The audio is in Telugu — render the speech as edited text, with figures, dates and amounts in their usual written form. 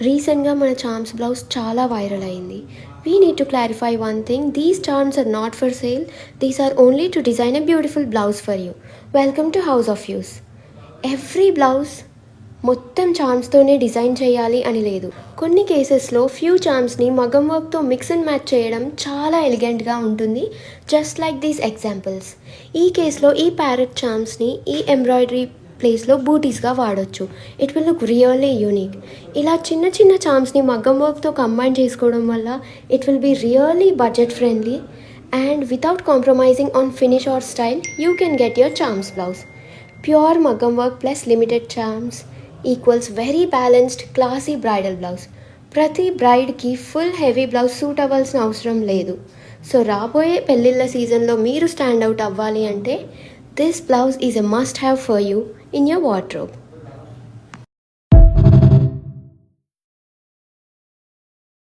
రీసెంట్‌గా మన చామ్స్ బ్లౌజ్ చాలా వైరల్ అయింది. We need to clarify one thing. These charms are not for sale. These are only to design a beautiful blouse for you. Welcome to House of Yous. Every blouse మొత్తం చార్మ్స్తోనే డిజైన్ చేయాలి అని లేదు. కొన్ని కేసెస్లో ఫ్యూ చార్మ్స్ని మగ్గం వర్క్తో మిక్స్ అండ్ మ్యాచ్ చేయడం చాలా ఎలిగెంట్గా ఉంటుంది. Just like these examples. ఈ కేసులో ఈ ప్యారెట్ చార్మ్స్ని ఈ ఎంబ్రాయిడరీ ప్లేస్లో బూటీస్గా వాడొచ్చు. It will look really unique. ఇలా చిన్న చిన్న చార్మ్స్ని మగ్గం వర్క్తో కంబైన్ చేసుకోవడం వల్ల it will be really budget friendly and without compromising on finish or style you can get your charms blouse. Pure మగ్గం work plus limited charms equals very balanced classy bridal blouse. ప్రతి బ్రైడ్కి ఫుల్ హెవీ బ్లౌజ్ సూట్ అవ్వాల్సిన అవసరం లేదు. సో రాబోయే పెళ్ళిళ్ళ సీజన్లో మీరు స్టాండ్ అవుట్ అవ్వాలి అంటే this blouse is a must have for you in your wardrobe.